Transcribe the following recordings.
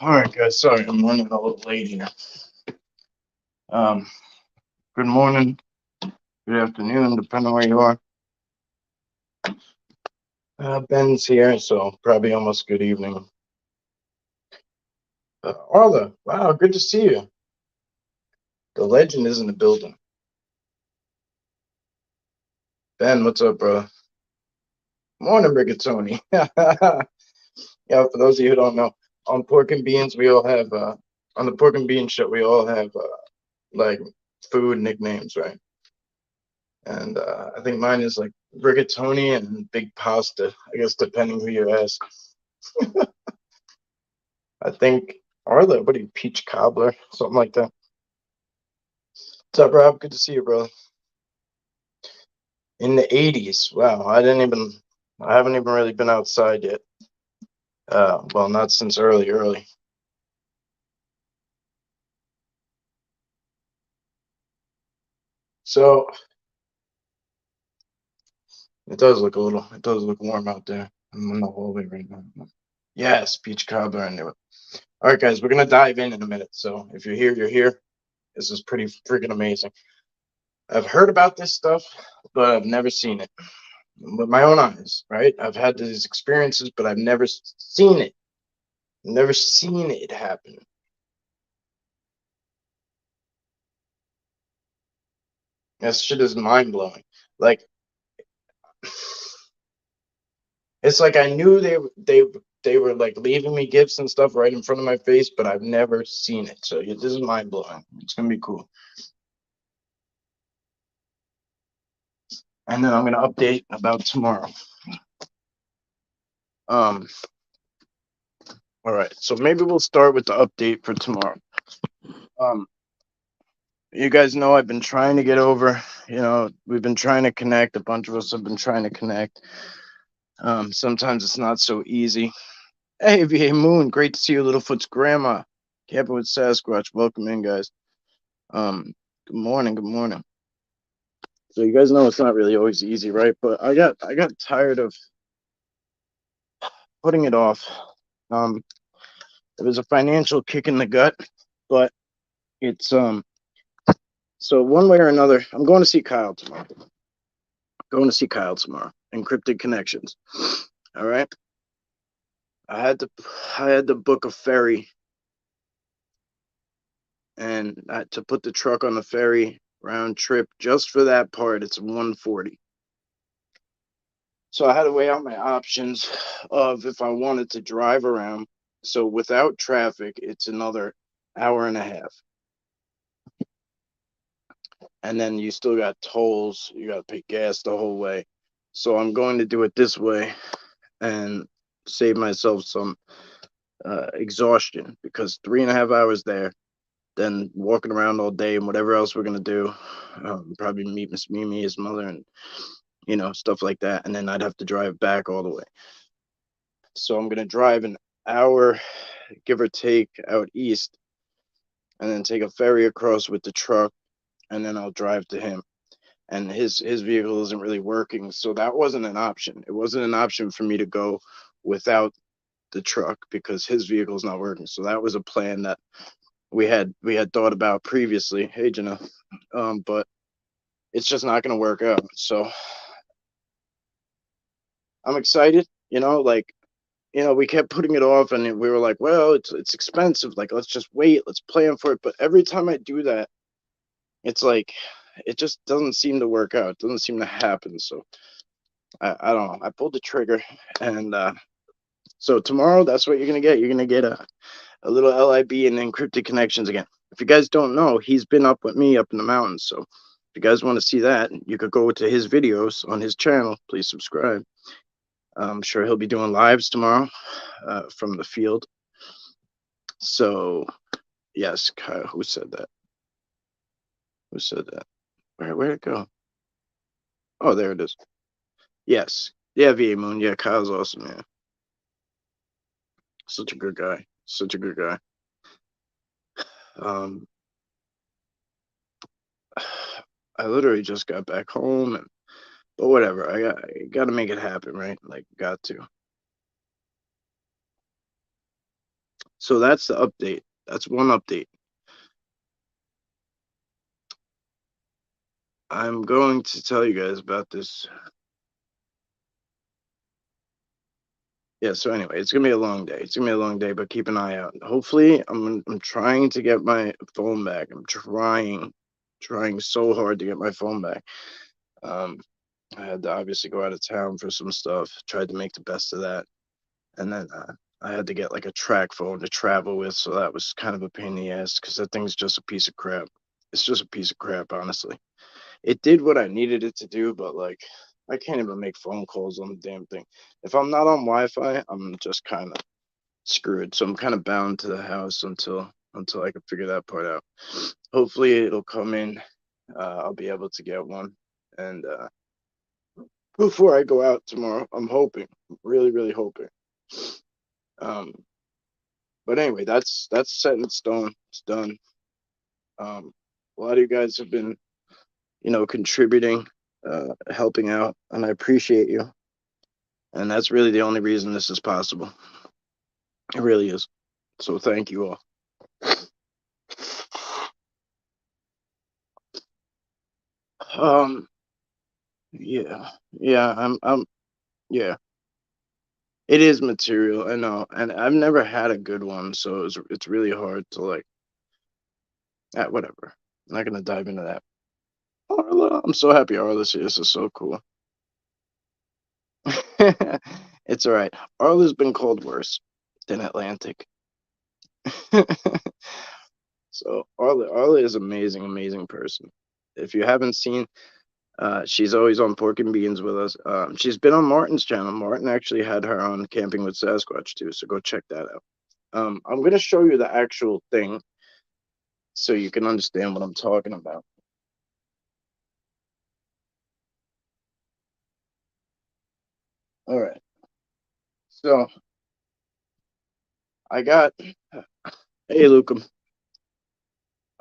All right, guys. Sorry, I'm running a little late here. Um, Good morning, good afternoon, depending where you are. Ben's here, so probably almost good evening. Arla, wow, good to see you. The legend is in the building. Ben, what's up, bro? Morning, Rigatoni. Yeah, for those of you who don't know, on Pork and Beans, we all have on the Pork and Beans show, we all have like food nicknames, right? And I think mine is like Rigatoni and Big Pasta. I guess depending who you ask. I think Arla, what are you, peach cobbler, something like that. What's up, Rob? Good to see you, bro. In the '80s, wow. I haven't even really been outside yet. Well, not since early. So it does look warm out there. I'm in the hallway right now. Yes, peach cobbler. I knew it. All right, guys, we're gonna dive in a minute. So if you're here, you're here. This is pretty freaking amazing. I've heard about this stuff, but I've never seen it with my own eyes. Right? I've had these experiences, but I've never seen it. Never seen it happen. That shit is mind blowing. Like, it's like I knew they were like leaving me gifts and stuff right in front of my face, but I've never seen it. So this is mind blowing. It's gonna be cool. And then I'm gonna update about tomorrow. Um. All right. So maybe we'll start with the update for tomorrow. Um. You guys know I've been trying to get over. We've been trying to connect. A bunch of us have been trying to connect. Sometimes it's not so easy. Hey, VA Moon, great to see you, Littlefoot's grandma. Camping with Sasquatch, welcome in, guys. Good morning, good morning. So you guys know it's not really always easy, right? But I got tired of putting it off. Um, it was a financial kick in the gut, but it's so one way or another, I'm going to see Kyle tomorrow. Encrypted Connections. All right. I had to book a ferry, and I had to put the truck on the ferry round trip just for that part. It's 140. So I had to weigh out my options of if I wanted to drive around. So without traffic, it's another hour and a half. And then you still got tolls. You got to pay gas the whole way. So I'm going to do it this way and save myself some exhaustion, because 3.5 hours there, then walking around all day and whatever else we're going to do, probably meet Miss Mimi, his mother, and stuff like that. And then I'd have to drive back all the way. So I'm going to drive an hour, give or take, out east, and then take a ferry across with the truck, and then I'll drive to him. And his vehicle isn't really working, so that wasn't an option. It wasn't an option for me to go without the truck because his vehicle's not working. So that was a plan that we had thought about previously. Hey, Jenna, but it's just not going to work out. So I'm excited. We kept putting it off, and we were like, well, it's expensive. Like, let's just wait. Let's plan for it. But every time I do that, it's like it just doesn't seem to work out. It doesn't seem to happen. So I don't know. I pulled the trigger, and so tomorrow, that's what you're gonna get. You're gonna get a little LIB and Encrypted Connections again. If you guys don't know, he's been up with me up in the mountains. So if you guys want to see that, you could go to his videos on his channel. Please subscribe. I'm sure he'll be doing lives tomorrow from the field. So yes, Kyle, who said that? Who said that? Where'd it go? Oh, there it is. Yes. Yeah, VA Moon. Yeah, Kyle's awesome, man. Such a good guy. Such a good guy. Um, I literally just got back home, but whatever. I got to make it happen, right? Like, got to. So that's the update. That's one update. I'm going to tell you guys about this. Yeah, so anyway, it's gonna be a long day. It's gonna be a long day, but keep an eye out. Hopefully, I'm trying to get my phone back. I'm trying so hard to get my phone back. Um, I had to obviously go out of town for some stuff. Tried to make the best of that, and then I had to get like a track phone to travel with, so that was kind of a pain in the ass because that thing's just a piece of crap. It's just a piece of crap, honestly. It did what I needed it to do, but like I can't even make phone calls on the damn thing. If I'm not on Wi-Fi, I'm just kind of screwed. So I'm kind of bound to the house until I can figure that part out. Hopefully it'll come in. I'll be able to get one, and before I go out tomorrow, I'm hoping, really, really hoping. Um, but anyway, that's set in stone. It's done. A lot of you guys have been, contributing, helping out, and I appreciate you. And that's really the only reason this is possible. It really is. So thank you all. Um, yeah, yeah, yeah. It is material, I know, and I've never had a good one, so it's really hard to like. Whatever. I'm not gonna dive into that. Arla, I'm so happy Arla's here. This is so cool. It's all right. Arla's been called worse than Atlantic. So Arla is amazing, amazing person. If you haven't seen, she's always on Pork and Beans with us. She's been on Martin's channel. Martin actually had her on Camping with Sasquatch too, so go check that out. I'm gonna show you the actual thing so you can understand what I'm talking about. All right. So I got. Hey, Luke.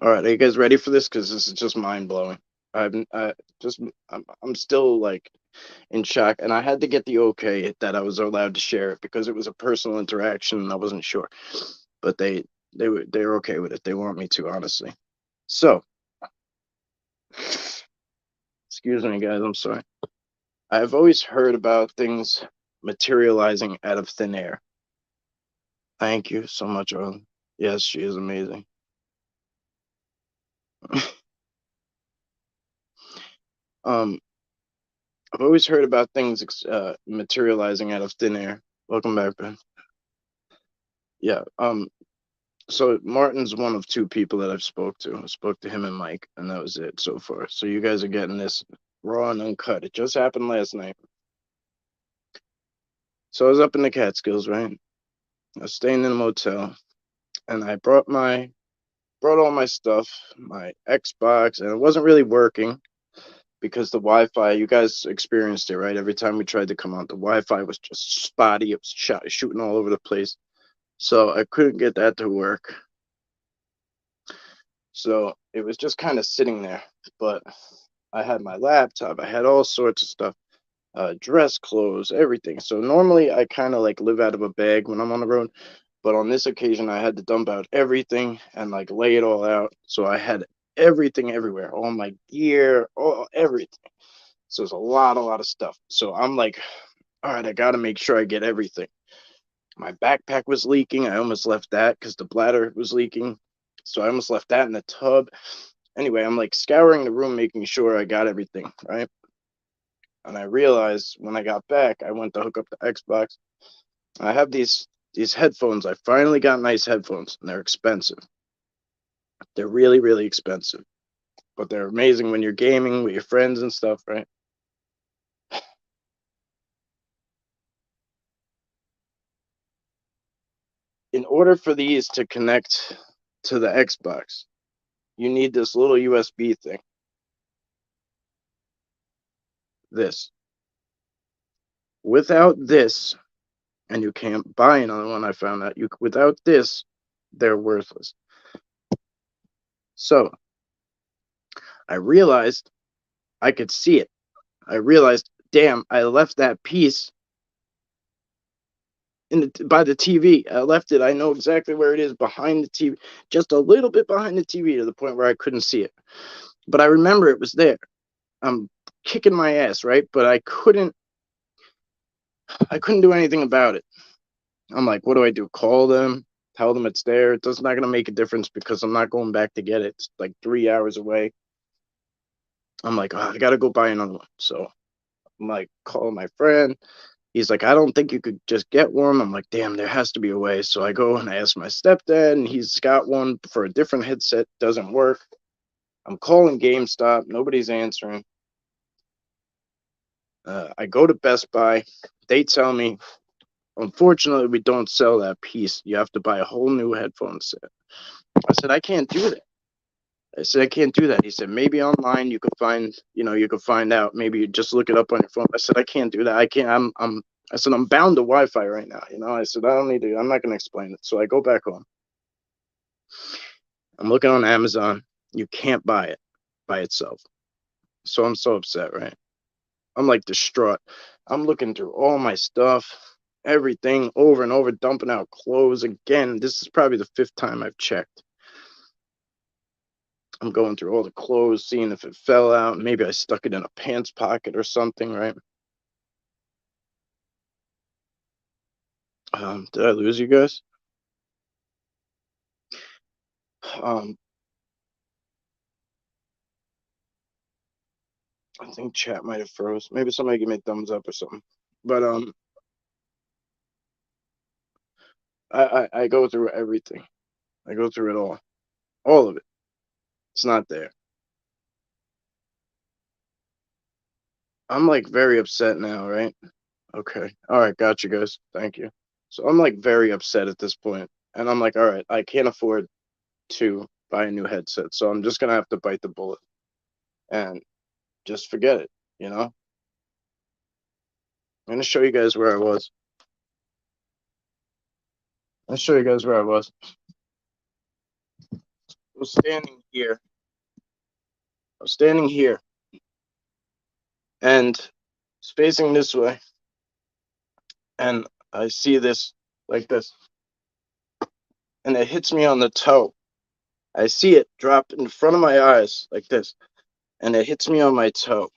All right, are you guys ready for this? Because this is just mind blowing. I'm still like in shock, and I had to get the okay that I was allowed to share it because it was a personal interaction, and I wasn't sure, but they were okay with it. They want me to, honestly. So, excuse me, guys. I'm sorry. I've always heard about things materializing out of thin air. Thank you so much, Arlen. Yes, she is amazing. um, I've always heard about things materializing out of thin air. Welcome back, Ben. Yeah. So Martin's one of two people that I've spoke to. I spoke to him and Mike, and that was it so far. So you guys are getting this raw and uncut. It just happened last night. So I was up in the Catskills, right? I was staying in a motel, and I brought all my stuff, my Xbox, and it wasn't really working because the Wi-Fi. You guys experienced it, right? Every time we tried to come out, the Wi-Fi was just spotty. It was shooting all over the place. So I couldn't get that to work. So it was just kind of sitting there. But I had my laptop, I had all sorts of stuff, dress clothes, everything. So normally I kind of like live out of a bag when I'm on the road. But on this occasion, I had to dump out everything and like lay it all out. So I had everything everywhere, all my gear, all everything. So it's a lot of stuff. So I'm like, all right, I got to make sure I get everything. My backpack was leaking. I almost left that because the bladder was leaking. So I almost left that in the tub. Anyway, I'm like scouring the room, making sure I got everything, right? And I realized when I got back, I went to hook up the Xbox. I have these headphones. I finally got nice headphones, and they're expensive. They're really, really expensive. But they're amazing when you're gaming with your friends and stuff, right? In order for these to connect to the Xbox, you need this little USB thing. This. Without this, and you can't buy another one, I found out without this, they're worthless. So I realized I could see it. I realized, damn, I left that piece by the TV. I left it. I know exactly where it is, behind the TV, just a little bit behind the TV, to the point where I couldn't see it. But I remember it was there. I'm kicking my ass, right? But I couldn't do anything about it. I'm like, what do I do? Call them, tell them it's there. It's not gonna make a difference because I'm not going back to get it. It's like 3 hours away. I'm like, oh, I gotta go buy another one. So I'm like, calling my friend. He's like, I don't think you could just get one. I'm like, damn, there has to be a way. So I go and I ask my stepdad, and he's got one for a different headset. Doesn't work. I'm calling GameStop. Nobody's answering. I go to Best Buy. They tell me, unfortunately, we don't sell that piece. You have to buy a whole new headphone set. I said, I can't do that. I said, I can't do that. He said, maybe online you could find, you could find out. Maybe you just look it up on your phone. I said, I can't do that. I can't. I said, I'm bound to Wi-Fi right now. I said, I don't need to. I'm not going to explain it. So I go back home. I'm looking on Amazon. You can't buy it by itself. So I'm so upset, right? I'm like distraught. I'm looking through all my stuff, everything over and over, dumping out clothes again. This is probably the 5th time I've checked. I'm going through all the clothes, seeing if it fell out. Maybe I stuck it in a pants pocket or something, right? Did I lose you guys? I think chat might have froze. Maybe somebody give me a thumbs up or something. But I go through everything. I go through it all of it. It's not there. I'm like very upset now, right? Okay. All right, got you guys. Thank you. So I'm like very upset at this point, and I'm like, all right, I can't afford to buy a new headset, so I'm just gonna have to bite the bullet and just forget it. I'm gonna show you guys where I was. I'll show you guys where I was. I was standing here. I was standing here, and it's facing this way, and I see this like this, and it hits me on the toe. I see it drop in front of my eyes like this, and it hits me on my toe.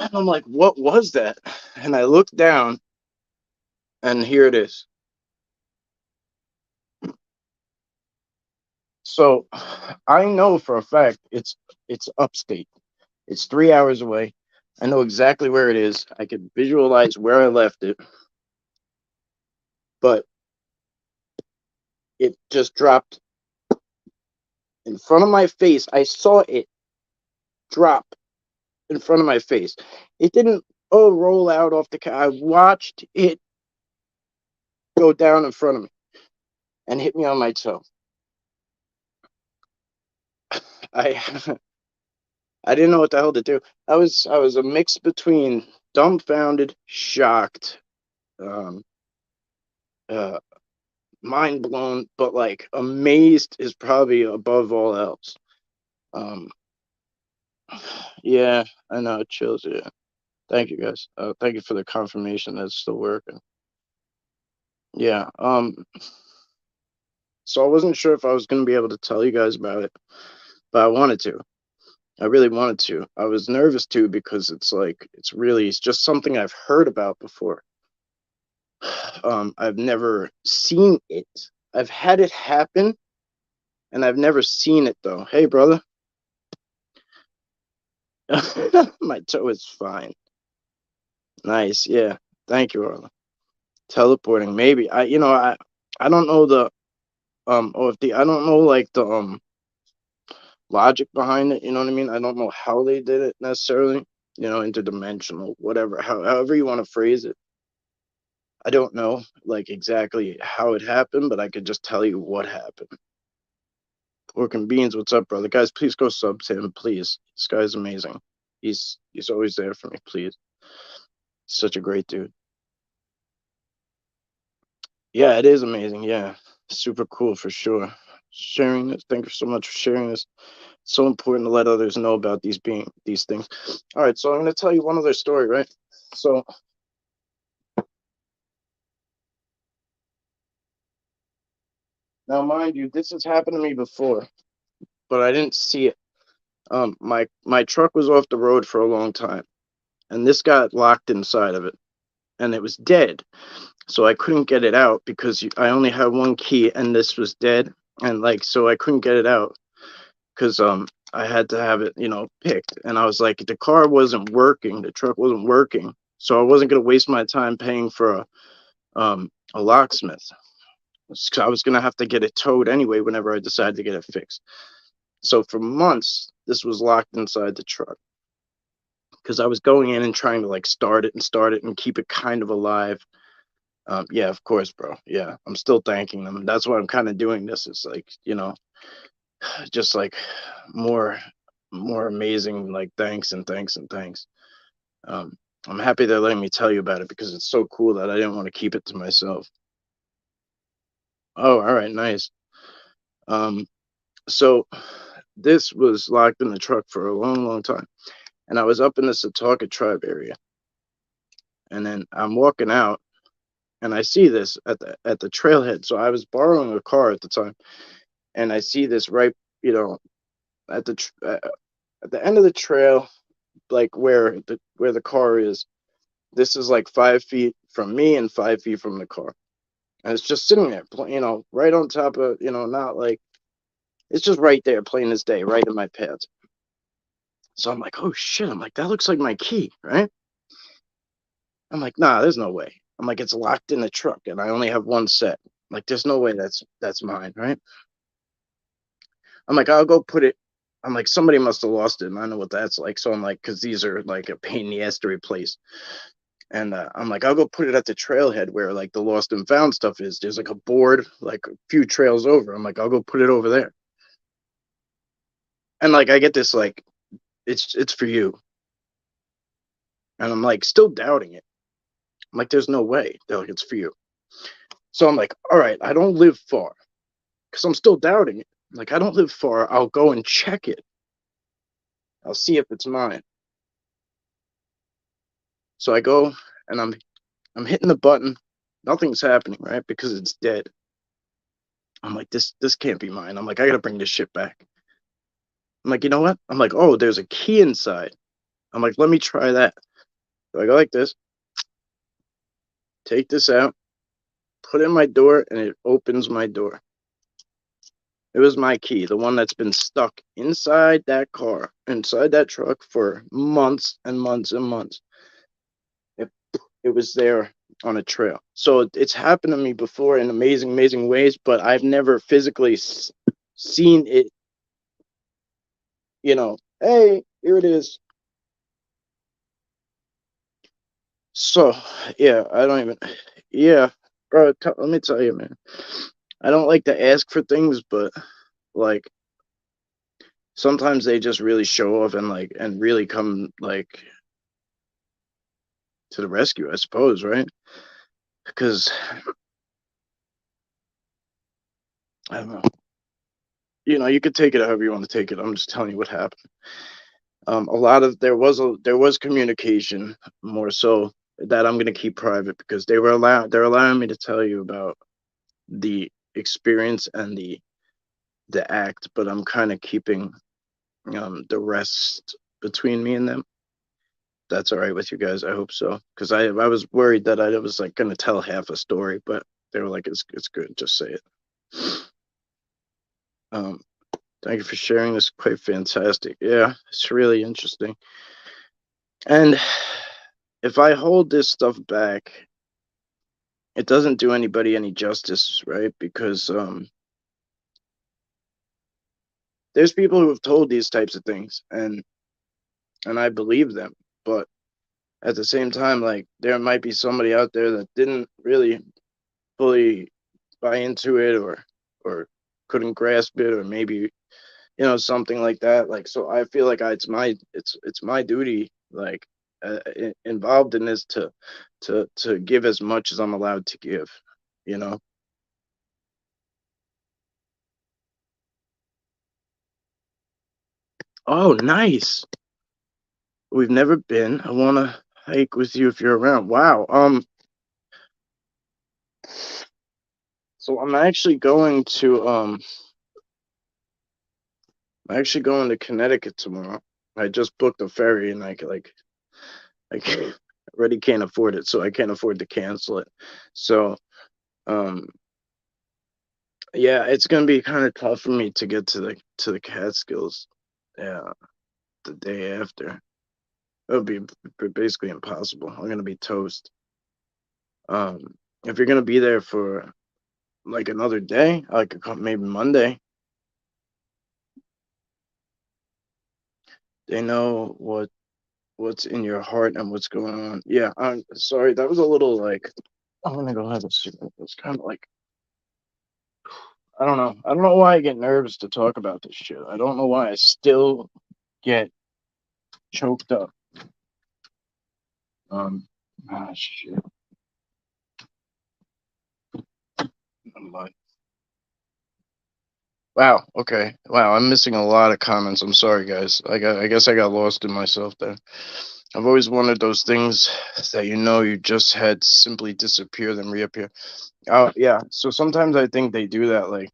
And I'm like, what was that? And I look down, and here it is. So I know for a fact it's upstate. It's 3 hours away. I know exactly where it is. I could visualize where I left it, but it just dropped in front of my face. I saw it drop in front of my face. It didn't roll out off the car. I watched it go down in front of me and hit me on my toe. I I didn't know what the hell to do. I was a mix between dumbfounded, shocked, um, uh, mind blown, but like amazed is probably above all else. Um, yeah, I know it chills. Yeah, thank you guys. Thank you for the confirmation that it's still working. Yeah. So I wasn't sure if I was gonna be able to tell you guys about it, but I wanted to. I really wanted to. I was nervous too because it's just something I've heard about before. I've never seen it. I've had it happen, and I've never seen it though. Hey, brother. My toe is fine. Nice. Yeah. Thank you, Arla. Teleporting. Maybe. I don't know the OFD. I don't know like the logic behind it. You know what I mean? I don't know how they did it necessarily. Interdimensional, whatever. However you want to phrase it. I don't know like exactly how it happened, but I could just tell you what happened. Pork and Beans, what's up, brother? Guys, please go sub to him, please. This guy's amazing. He's always there for me, please. Such a great dude. Yeah, it is amazing. Yeah, super cool for sure. Sharing this. Thank you so much for sharing this. It's so important to let others know about these things. All right, so I'm gonna tell you one other story, right? So Now, mind you, this has happened to me before, but I didn't see it. My truck was off the road for a long time, and this got locked inside of it, and it was dead. So I couldn't get it out because I only had one key, and this was dead, and like so I couldn't get it out because I had to have it, picked, and I was like the car wasn't working, the truck wasn't working, so I wasn't gonna waste my time paying for a locksmith. So I was gonna have to get it towed anyway whenever I decided to get it fixed. So for months, this was locked inside the truck because I was going in and trying to like start it and keep it kind of alive. Yeah, of course, bro. Yeah, I'm still thanking them. That's why I'm kind of doing this. It's like, just like more, more amazing, like thanks and thanks and thanks. Um, I'm happy they're letting me tell you about it because it's so cool that I didn't want to keep it to myself. Oh, all right, nice. Um, so this was locked in the truck for a long, long time, and I was up in the Setauket tribe area, and then I'm walking out, and I see this at the trailhead. So I was borrowing a car at the time, and I see this right, you know, at at the end of the trail, like where the car is. This is like 5 feet from me and 5 feet from the car, and it's just sitting there, right on top of, not like it's just right there, plain as day, right in my path. So I'm like, oh shit! I'm like, that looks like my key, right? I'm like, nah, there's no way. I'm like, it's locked in the truck, and I only have one set. Like, there's no way that's mine, right? I'm like, I'll go put it. I'm like, somebody must have lost it, and I know what that's like. So I'm like, because these are like a pain in the ass to replace. And I'm like, I'll go put it at the trailhead where like the lost and found stuff is. There's like a board, like a few trails over. I'm like, I'll go put it over there. And like, I get this like, it's for you. And I'm like, still doubting it. I'm like, there's no way. They're like, it's for you. So I'm like, all right, I don't live far because I'm still doubting it. Like, I don't live far. I'll go and check it. I'll see if it's mine. So I go and I'm hitting the button. Nothing's happening, right? Because it's dead. I'm like, this can't be mine. I'm like, I gotta bring this shit back. I'm like, you know what? I'm like, oh, there's a key inside. I'm like, let me try that. So I go like this, take this out, put it in my door, and it opens my door. It was my key, the one that's been stuck inside that car, inside that truck for months and months and months. It, it was there on a trail. So it's happened to me before in amazing, amazing ways, but I've never physically seen it, hey, here it is. So, yeah, I don't even, yeah, bro, let me tell you, man. I don't like to ask for things, but like sometimes they just really show off and like and really come like to the rescue, I suppose, right? Because I don't know. You could take it however you want to take it. I'm just telling you what happened. A lot of there was communication, more so, that I'm gonna keep private because they're allowing me to tell you about the experience and the act, but I'm kind of keeping the rest between me and them. That's all right with you guys. I hope so, because I was worried that I was like gonna tell half a story, but they were like, it's good, just say it. Um, Thank you for sharing this. Quite fantastic. Yeah, it's really interesting. And if I hold this stuff back, it doesn't do anybody any justice, right? Because there's people who have told these types of things, and I believe them, but at the same time, like there might be somebody out there that didn't really fully buy into it, or couldn't grasp it, or maybe something like that. Like, so I feel like it's my duty, like, involved in this, to give as much as I'm allowed to give, you know. Oh, nice. We've never been. I want to hike with you if you're around. Wow. So I'm actually going to Connecticut tomorrow. I just booked a ferry and I can't, already can't afford it, so I can't afford to cancel it. So um yeah, it's gonna be kind of tough for me to get to the Catskills. Yeah, the day after. It'll be basically impossible. I'm gonna be toast. Um, if you're gonna be there for like another day, I could come maybe Monday. They know what's in your heart and what's going on. Yeah, I'm sorry. That was a little like I'm gonna go have a cigarette. It's kind of like I don't know. I don't know why I get nervous to talk about this shit. I don't know why I still get choked up. Shit. I'm like, wow. Okay. Wow. I'm missing a lot of comments. I'm sorry, guys. I guess I got lost in myself there. I've always wanted those things that you just had simply disappear then reappear. Oh yeah. So sometimes I think they do that. Like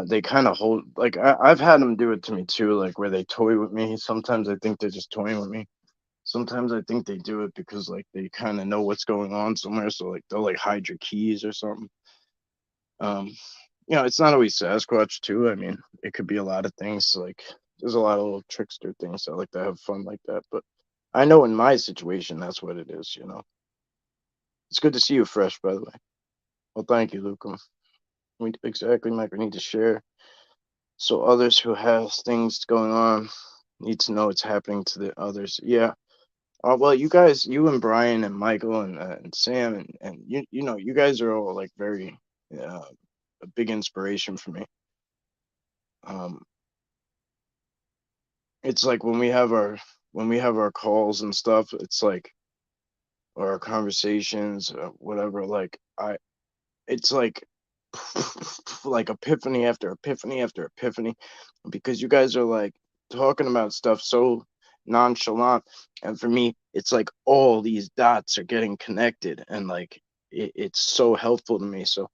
they kind of hold. Like I've had them do it to me too. Like where they toy with me. Sometimes I think they're just toying with me. Sometimes I think they do it because like they kind of know what's going on somewhere. So like they'll like hide your keys or something. Um, it's not always Sasquatch too. I mean, it could be a lot of things. Like there's a lot of little trickster things that like to have fun like that. But I know in my situation, that's what it is. It's good to see you fresh, by the way. Well, thank you, Luca. Exactly, Mike. We need to share so others who have things going on need to know it's happening to the others. Yeah. Well, you guys, you and Brian and Michael and Sam and you guys are all like very uh, a big inspiration for me. Um, it's like when we have our calls and stuff, it's like or our conversations, whatever. It's like like epiphany after epiphany after epiphany, because you guys are like talking about stuff so nonchalant, and for me, it's like all these dots are getting connected, and like it's so helpful to me. So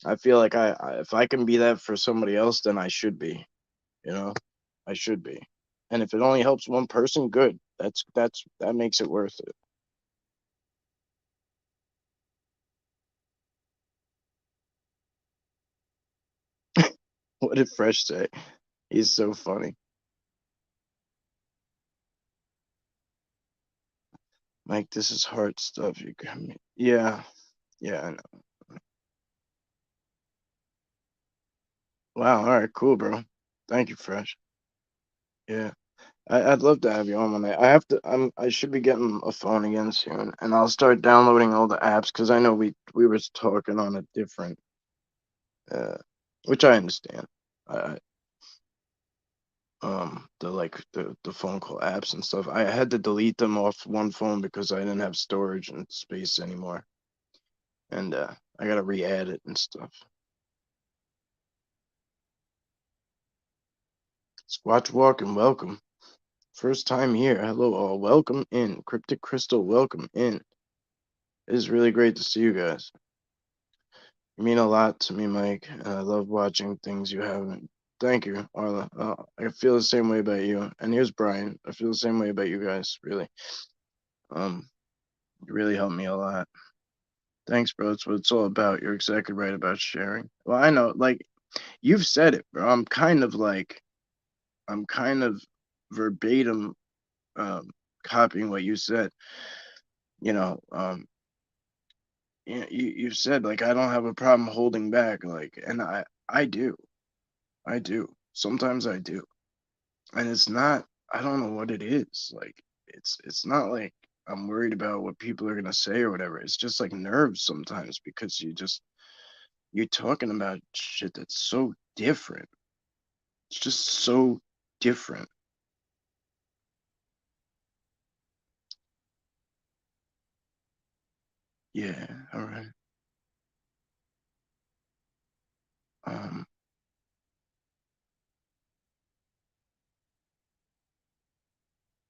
I feel like if I can be that for somebody else, then I should be. You know, I should be. And if it only helps one person, good. That makes it worth it. What did Fresh say? He's so funny. Mike, this is hard stuff. You got me. Yeah, yeah, I know. Wow, all right, cool, bro. Thank you, Fresh. Yeah. I'd love to have you on one day. I should be getting a phone again soon, and I'll start downloading all the apps because I know we were talking on a different uh which I understand. I the phone call apps and stuff. I had to delete them off one phone because I didn't have storage and space anymore. And I gotta re-add it and stuff. Squatch Walk and welcome. First time here. Hello all. Welcome in. Cryptic Crystal, welcome in. It is really great to see you guys. You mean a lot to me, Mike, and I love watching things you haven't. Thank you, Arla. I feel the same way about you. And here's Brian. I feel the same way about you guys, really. Um, you really helped me a lot. Thanks, bro. That's what it's all about. You're exactly right about sharing. Well, I know, like, you've said it, bro. I'm kind of verbatim um, copying what you said. You know, you said like I don't have a problem holding back, like, and I do, I do. Sometimes I do, and it's not. I don't know what it is. Like, it's not like I'm worried about what people are gonna say or whatever. It's just like nerves sometimes because you're talking about shit that's so different. It's just so different. Yeah. All right. Um.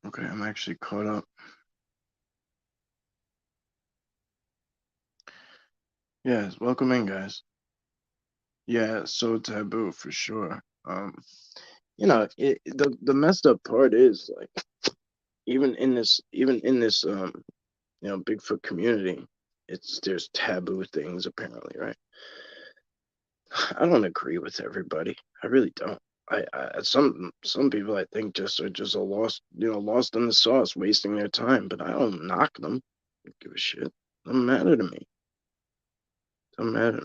Okay. I'm actually caught up. Yes. Welcome in, guys. Yeah, so taboo for sure. The messed up part is like even in this Bigfoot community, there's taboo things apparently, right? I don't agree with everybody. I really don't. Some people I think just are just a lost in the sauce, wasting their time. But I don't knock them. I don't give a shit. Doesn't matter to me. Doesn't matter.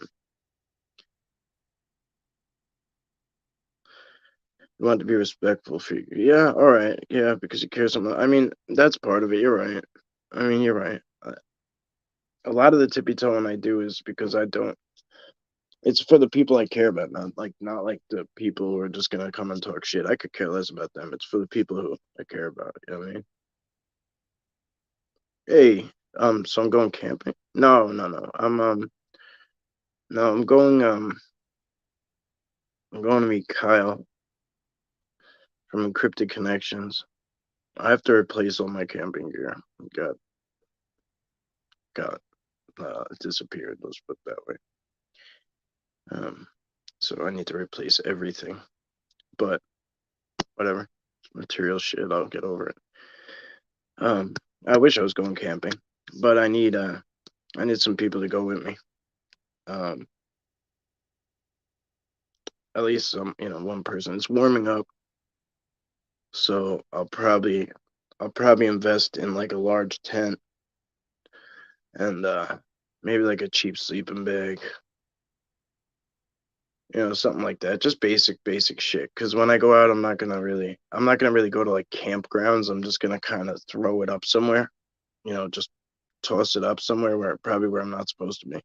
You want to be respectful for you. Yeah, all right. Yeah, because you care something. I mean, that's part of it. You're right. I mean, you're right. A lot of the tippy toeing I do is because I don't. It's for the people I care about, not like the people who are just gonna come and talk shit. I could care less about them. It's for the people who I care about. You know what I mean? Hey, so I'm going camping. No, no, no. No, I'm going to meet Kyle from Encrypted Connections. I have to replace all my camping gear. Got got disappeared. Let's put it that way. Um, so I need to replace everything. But whatever, it's material shit. I'll get over it. Um, I wish I was going camping, but I need some people to go with me. Um, at least one person. It's warming up, so I'll probably invest in like a large tent and maybe like a cheap sleeping bag, something like that. Just basic shit. Because when I go out, I'm not gonna really go to like campgrounds. I'm just gonna kind of throw it up somewhere. Just toss it up somewhere where I'm not supposed to be.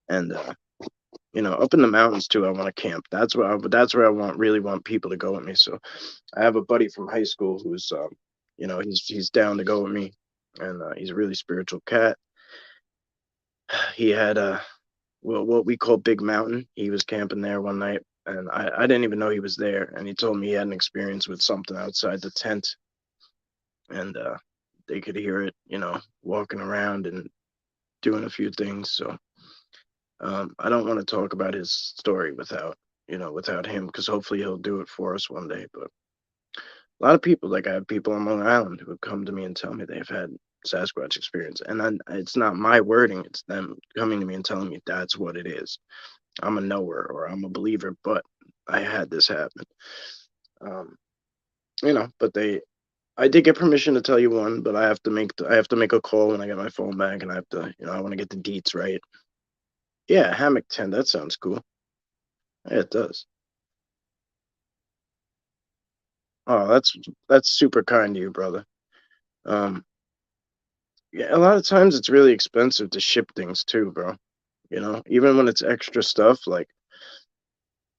And up in the mountains too. I want to camp. That's where I really want people to go with me. So I have a buddy from high school who's he's down to go with me, and he's a really spiritual cat. He had what we call Big Mountain. He was camping there one night, and I didn't even know he was there. And he told me he had an experience with something outside the tent, and they could hear it, walking around and doing a few things. So I don't want to talk about his story without him, because hopefully he'll do it for us one day. But a lot of people, like I have people on Long Island who have come to me and tell me they've had Sasquatch experience, and it's not my wording; it's them coming to me and telling me that's what it is. I'm a knower or I'm a believer, but I had this happen. Um, but I did get permission to tell you one, but I have to make a call when I get my phone back, and I want to get the deets right. Yeah, hammock tent. That sounds cool. Yeah, it does. Oh, that's super kind of you, brother. Um, yeah, a lot of times it's really expensive to ship things too, bro. Even when it's extra stuff, like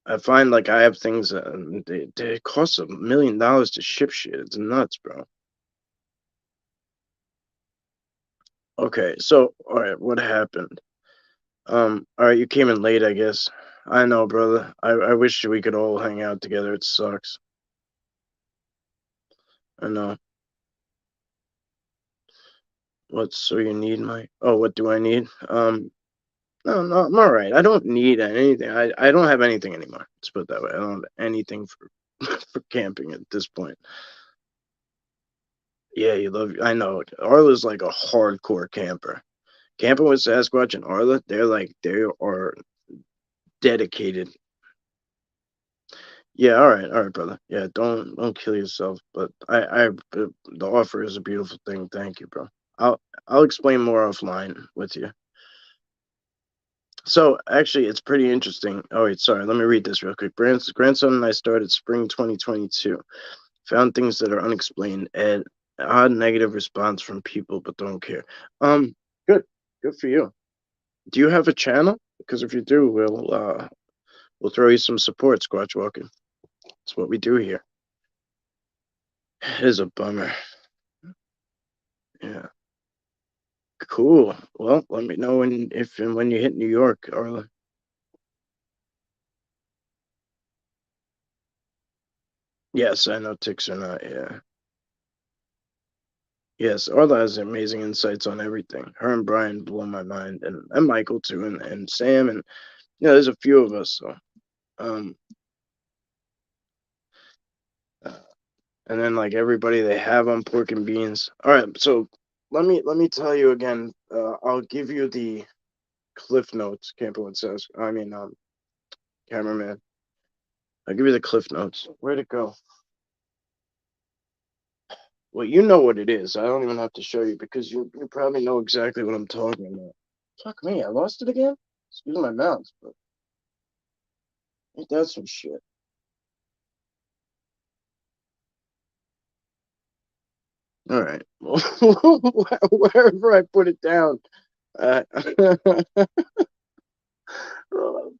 I find like I have things they cost $1 million to ship shit. It's nuts, bro. Okay, so all right, what happened? All right, you came in late, I guess. I know, brother. I wish we could all hang out together. It sucks. I know. So you need my? Oh, what do I need? No, no, I'm all right. I don't need anything. I don't have anything anymore. Let's put it that way. I don't have anything for for camping at this point. Yeah, you love. I know. Arla's like a hardcore camper. Camping with Sasquatch and Arla, they are dedicated. Yeah, all right, brother. Yeah, don't kill yourself. But the offer is a beautiful thing. Thank you, bro. I'll explain more offline with you. So actually, it's pretty interesting. Oh wait, sorry. Let me read this real quick. Grandson and I started spring 2022. Found things that are unexplained and odd negative response from people, but don't care. Um, good, good for you. Do you have a channel? Because if you do, we'll throw you some support, Squatch Walking. That's what we do here. It is a bummer. Yeah. Cool. Well, let me know when you hit New York, Arla. Yes, I know ticks are not. Yeah. Yes, Arla has amazing insights on everything. Her and Brian blow my mind, and Michael too, and Sam, and Yeah, there's a few of us. So, um, uh, and then like everybody they have on pork and beans. All right, so let me tell you again. I'll give you the Cliff Notes. Camperwood says. I mean, cameraman. I'll give you the Cliff Notes. Where'd it go? Well, you know what it is. I don't even have to show you because you probably know exactly what I'm talking about. Fuck me, I lost it again? Excuse my mouth, but ain't that some shit? All right. Wherever I put it down, uh,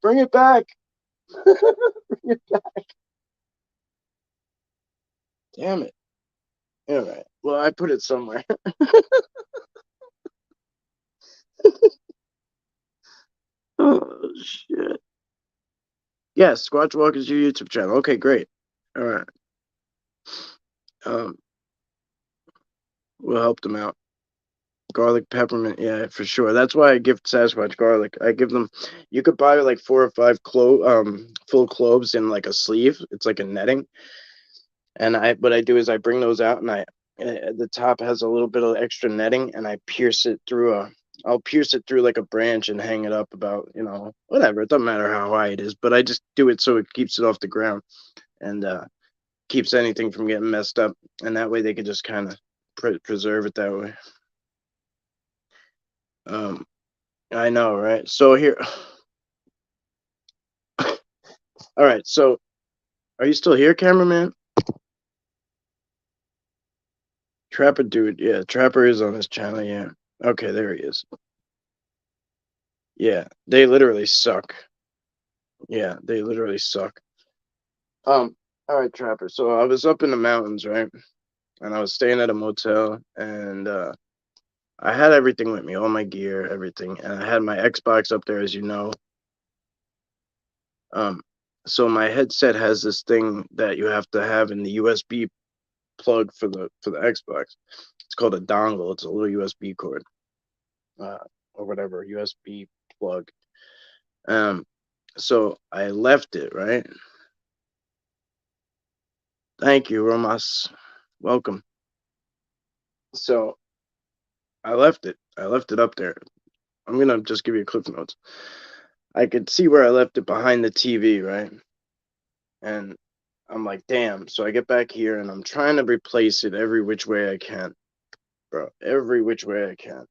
bring it back. Bring it back. Damn it. All right. Well, I put it somewhere. Oh shit. Yes, Squatch Walk is your YouTube channel. Okay, great. All right. Um, we'll help them out. Garlic peppermint, yeah, for sure. That's why I give Sasquatch garlic. I give them. You could buy like 4 or 5 full cloves in like a sleeve. It's like a netting. And what I do is I bring those out and the top has a little bit of extra netting and I pierce it through I'll pierce it through like a branch and hang it up about, whatever. It doesn't matter how high it is, but I just do it so it keeps it off the ground and keeps anything from getting messed up. And that way they can just kind of preserve it that way. Um, I know, right? So here, all right. So are you still here, cameraman? Trapper dude, yeah, Trapper is on his channel, yeah. Okay, there he is. Yeah, they literally suck. Yeah, they literally suck. All right, Trapper. So I was up in the mountains, right? And I was staying at a motel, and I had everything with me, all my gear, everything, and I had my Xbox up there, as you know. Um, so my headset has this thing that you have to have in the USB plug for the Xbox. It's called a dongle. It's a little USB cord, uh, or whatever USB plug. Um, so I left it, right? Thank you, Romas. Welcome. So I left it. I left it up there. I'm gonna just give you a cliff notes. I could see where I left it behind the TV, right? And I'm like, damn. So I get back here and I'm trying to replace it every which way I can, bro. Every which way I can.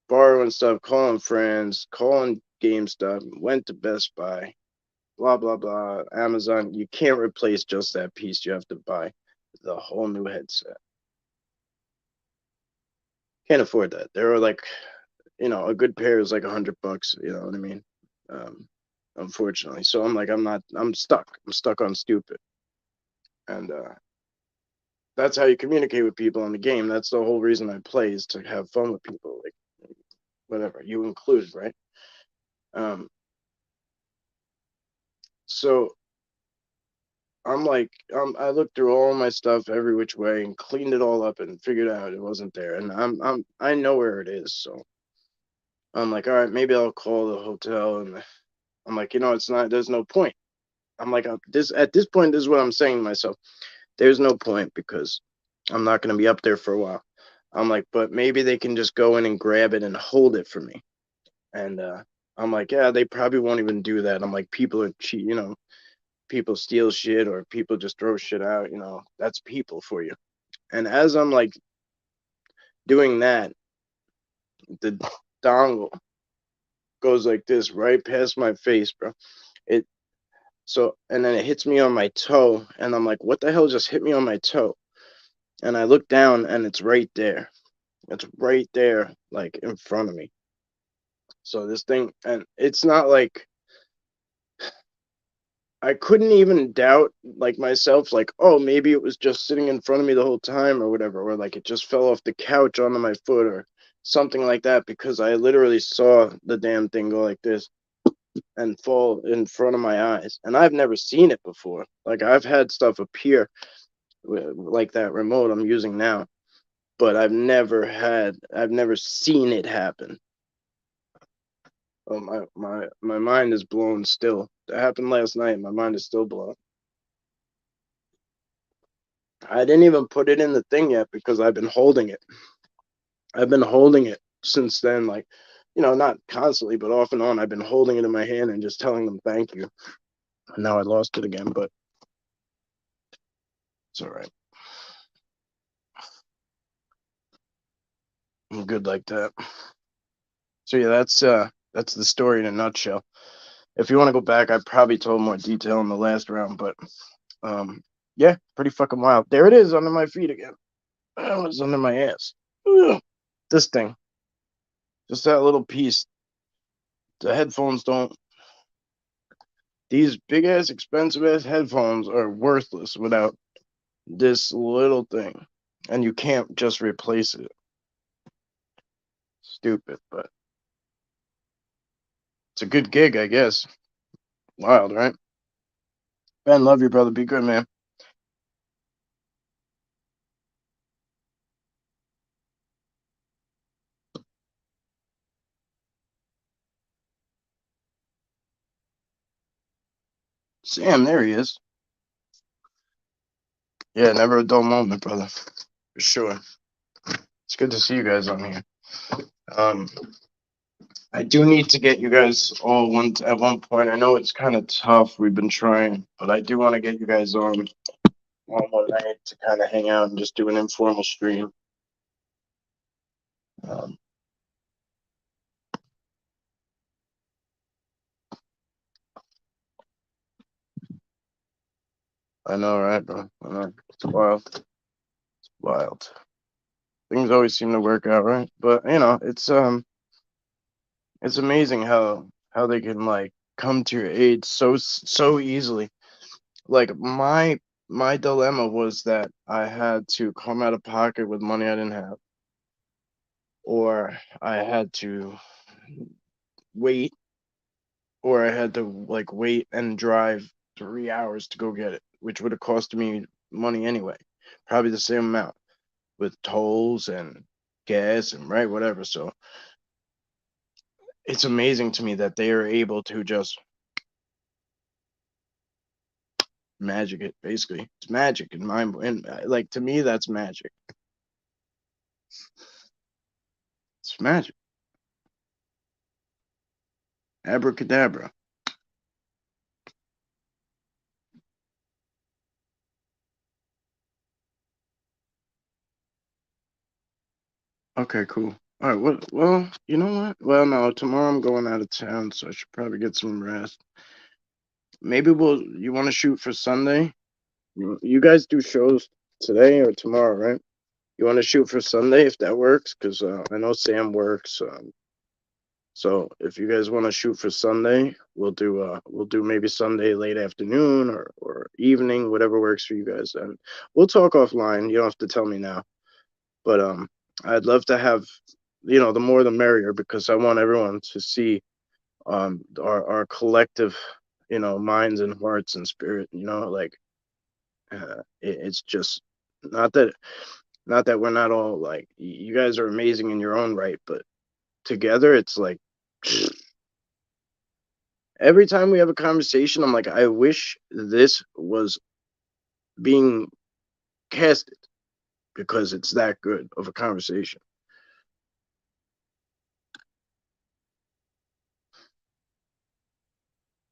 Borrowing stuff, calling friends, calling GameStop, went to Best Buy, blah blah blah. Amazon. You can't replace just that piece. You have to buy the whole new headset. Can't afford that. There are like, a good pair is like $100. You know what I mean? Um, Unfortunately. So I'm like, I'm stuck. I'm stuck on stupid. And that's how you communicate with people in the game. That's the whole reason I play is to have fun with people, like whatever you include, right? Um, so I'm like, I looked through all my stuff every which way and cleaned it all up and figured out it wasn't there. And I know where it is. So I'm like, all right, maybe I'll call the hotel. And I'm like, it's not. There's no point. I'm like, at this point, this is what I'm saying to myself. There's no point because I'm not going to be up there for a while. I'm like, but maybe they can just go in and grab it and hold it for me. And I'm like, yeah, they probably won't even do that. I'm like, people are cheat, people steal shit or people just throw shit out, that's people for you. And as I'm like doing that, the dongle goes like this right past my face, bro. It and then it hits me on my toe, and I'm like, what the hell just hit me on my toe? And I look down and it's right there. It's right there, like in front of me. So this thing, and it's not like I couldn't even doubt like myself, like, oh, maybe it was just sitting in front of me the whole time or whatever, or like it just fell off the couch onto my foot or something like that, because I literally saw the damn thing go like this and fall in front of my eyes. And I've never seen it before. Like I've had stuff appear like that remote I'm using now, but I've never seen it happen. Oh, my mind is blown still. That happened last night. My mind is still blown. I didn't even put it in the thing yet because I've been holding it. I've been holding it since then, like, not constantly, but off and on. I've been holding it in my hand and just telling them thank you. And now I lost it again, but it's all right. I'm good like that. So yeah, that's the story in a nutshell. If you want to go back, I probably told more detail in the last round, but yeah, pretty fucking wild. There it is under my feet again. Oh, it's under my ass. Ugh. This thing, just that little piece. The headphones don't. These big ass, expensive ass headphones are worthless without this little thing, and you can't just replace it. Stupid, but it's a good gig, I guess. Wild, right? Ben, love you, brother. Be good, man. Sam, there he is. Yeah, never a dull moment, brother. For sure. It's good to see you guys on here. Um, I do need to get you guys all at one point. I know it's kind of tough. We've been trying, but I do want to get you guys on one night to kind of hang out and just do an informal stream. Um, I know, right, bro? I know. It's wild. It's wild. Things always seem to work out, right? But it's amazing how they can like come to your aid so easily. Like my dilemma was that I had to come out of pocket with money I didn't have, or I had to wait, or I had to like wait and drive 3 hours to go get it, which would have cost me money anyway, probably the same amount with tolls and gas and right whatever. So it's amazing to me that they are able to just magic it. Basically, it's magic in my and like to me that's magic. It's magic, abracadabra. Okay, cool. All right. Well, you know what? Well, no. Tomorrow I'm going out of town, so I should probably get some rest. Maybe we'll. You want to shoot for Sunday? You guys do shows today or tomorrow, right? You want to shoot for Sunday if that works? Because I know Sam works. So if you guys want to shoot for Sunday, we'll do maybe Sunday late afternoon or evening, whatever works for you guys. And we'll talk offline. You don't have to tell me now. But I'd love to have, the more the merrier because I want everyone to see our collective, minds and hearts and spirit, like it's just not that not that we're not all like you guys are amazing in your own right, but together it's like every time we have a conversation, I'm like, I wish this was being casted because it's that good of a conversation.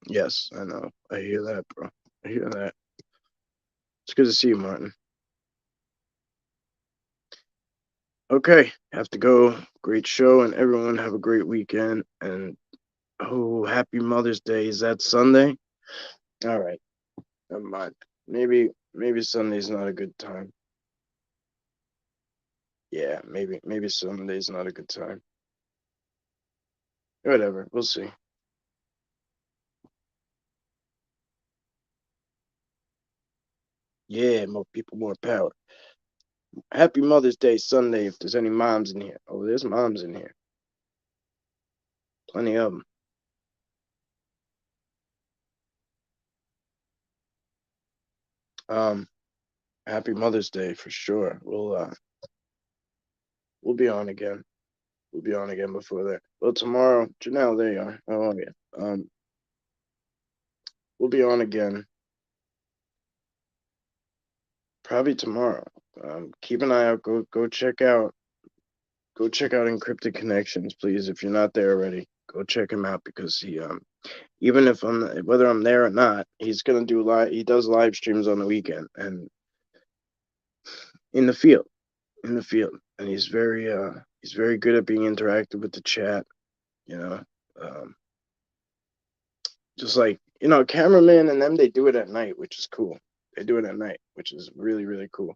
Yes, I know. I hear that, bro. I hear that. It's good to see you, Martin. Okay, have to go. Great show, and everyone have a great weekend. And oh, happy Mother's Day. Is that Sunday? All right, never mind. Maybe Sunday's not a good time. Yeah, maybe Sunday's not a good time. Whatever, we'll see. Yeah, more people, more power. Happy Mother's Day Sunday. If there's any moms in here, oh, there's moms in here. Plenty of them. Um, Happy Mother's Day for sure. We'll be on again. We'll be on again before that. Well, tomorrow, Janelle, there you are. Oh yeah. We'll be on again probably tomorrow. Keep an eye out. Go check out Encrypted Connections, please. If you're not there already, go check him out because he even if whether I'm there or not, he's gonna do live. He does live streams on the weekend and in the field, and he's very good at being interactive with the chat. You know, um, just like cameraman and them, they do it at night, which is cool. They do it at night, which is really really cool.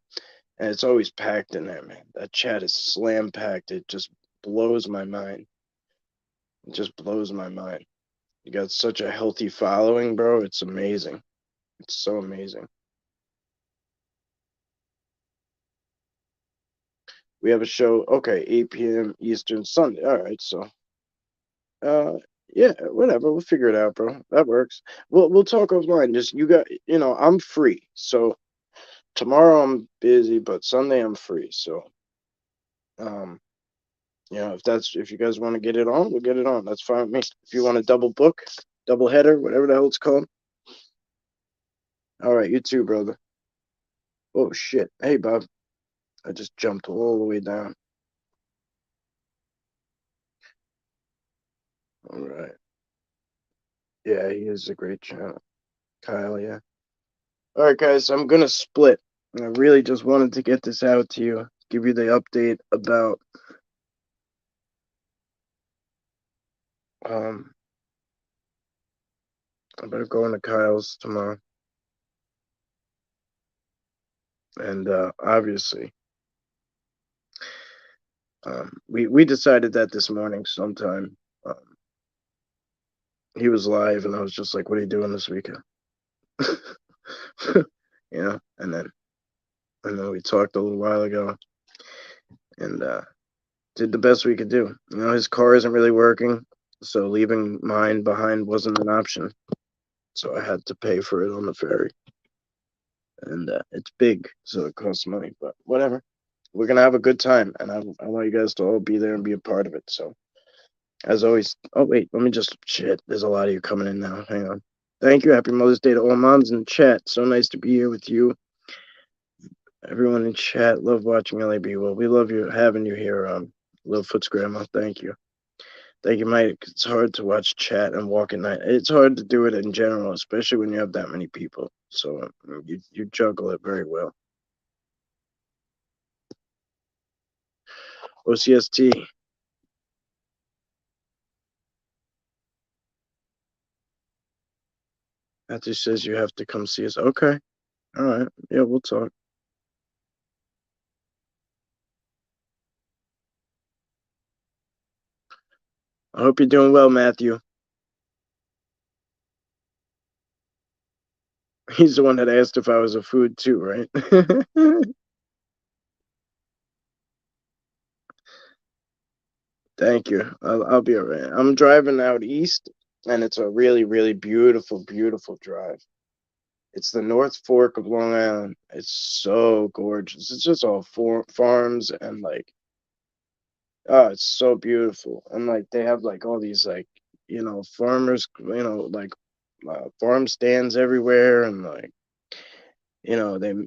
And it's always packed in there, man. That chat is slam packed. It just blows my mind. It just blows my mind. You got such a healthy following, bro. It's amazing. It's so amazing. We have a show, okay, 8 p.m. Eastern Sunday. All right, so yeah, whatever. We'll figure it out, bro. That works. We'll talk offline. Just I'm free. So tomorrow I'm busy, but Sunday I'm free. So um if you guys want to get it on, we'll get it on. That's fine with me. If you want to double book, double header, whatever the hell it's called. All right, you too, brother. Oh shit. Hey, Bob. I just jumped all the way down. All right. Yeah, he is a great channel. Kyle, yeah. All right, guys, I'm gonna split. I really just wanted to get this out to you, give you the update about um about going to Kyle's tomorrow. And obviously, we decided that this morning sometime. He was live, and I was just like, "What are you doing this weekend?" And then we talked a little while ago, and did the best we could do. His car isn't really working, so leaving mine behind wasn't an option. So I had to pay for it on the ferry, and it's big, so it costs money. But whatever, we're gonna have a good time, and I want you guys to all be there and be a part of it. So as always, oh wait, let me just shit. There's a lot of you coming in now. Hang on. Thank you. Happy Mother's Day to all moms in chat. So nice to be here with you. Everyone in chat, love watching LAB. Well, we love you having you here, Littlefoot's grandma. Thank you. Thank you, Mike. It's hard to watch chat and walk at night. It's hard to do it in general, especially when you have that many people. So you juggle it very well. OCST. Matthew says you have to come see us. Okay. All right. Yeah, we'll talk. I hope you're doing well, Matthew. He's the one that asked if I was a food too, right? Thank you. I'll be all right. I'm driving out east, and it's a really, really beautiful, beautiful drive. It's the North Fork of Long Island. It's so gorgeous. It's just all farms and oh, it's so beautiful. And they have all these farmers, farm stands everywhere, and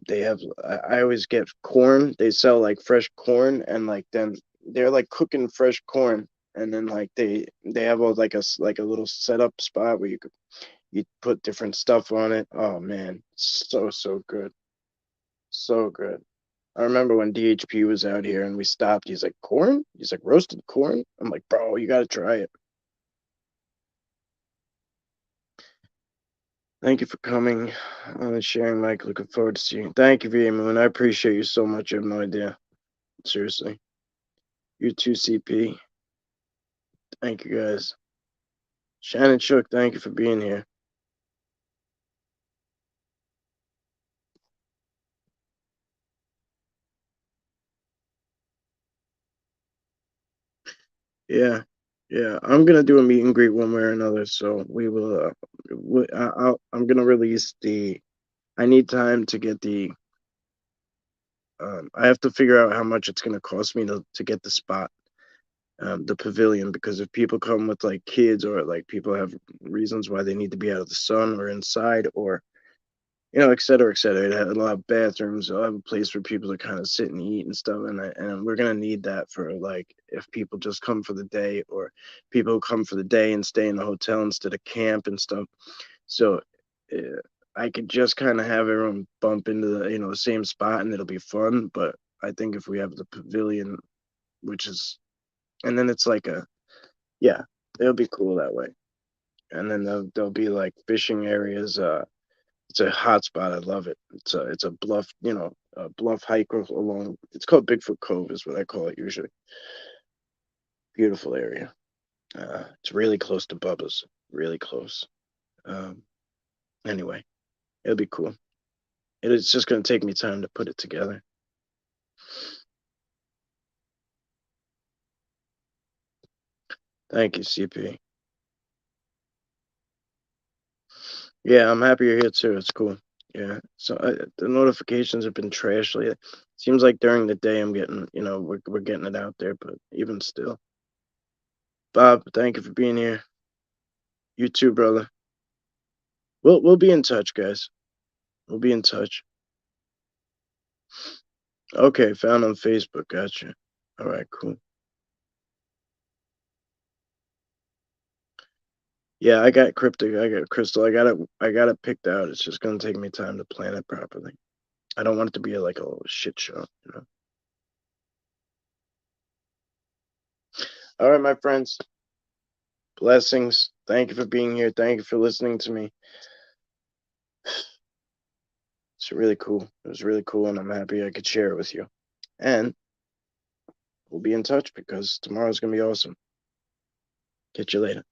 they have. I always get corn. They sell fresh corn, and then they're cooking fresh corn, and then they have all a little setup spot where you put different stuff on it. Oh man, so good, so good. I remember when DHP was out here and we stopped. He's like, corn? He's like, roasted corn? I'm like, bro, you gotta try it. Thank you for coming and sharing, Mike. Looking forward to seeing you. Thank you, VA Moon. I appreciate you so much. You have no idea. Seriously. You too, CP. Thank you, guys. Shannon Shook, thank you for being here. Yeah, yeah. I'm gonna do a meet and greet one way or another. So we will. I'm gonna release the. I need time to get the. I have to figure out how much it's gonna cost me to get the spot, the pavilion, because if people come with like kids, or like people have reasons why they need to be out of the sun or inside, or et cetera, et cetera. It had a lot of bathrooms. I'll have a place for people to kind of sit and eat and stuff. And we're gonna need that for like if people just come for the day, or people who come for the day and stay in the hotel instead of camp and stuff. So uh, I could just kind of have everyone bump into the same spot, and it'll be fun. But I think if we have the pavilion, which is, and then it's like yeah, it'll be cool that way. And then there'll be like fishing areas. It's a hot spot. I love it. It's a bluff, a bluff hike along. It's called Bigfoot Cove, is what I call it usually. Beautiful area. It's really close to Bubba's. Really close. Um, anyway, it'll be cool. It's just gonna take me time to put it together. Thank you, CP. Yeah, I'm happy you're here too. It's cool. Yeah. So the notifications have been trash lately. Seems like during the day I'm getting, we're getting it out there, but even still. Bob, thank you for being here. You too, brother. We'll be in touch, guys. We'll be in touch. Okay, found on Facebook. Gotcha. All right, cool. Yeah, I got cryptic. I got crystal. I got it picked out. It's just gonna take me time to plan it properly. I don't want it to be like a little shit show. All right, my friends. Blessings. Thank you for being here. Thank you for listening to me. It's really cool. It was really cool, and I'm happy I could share it with you. And we'll be in touch because tomorrow's gonna be awesome. Catch you later.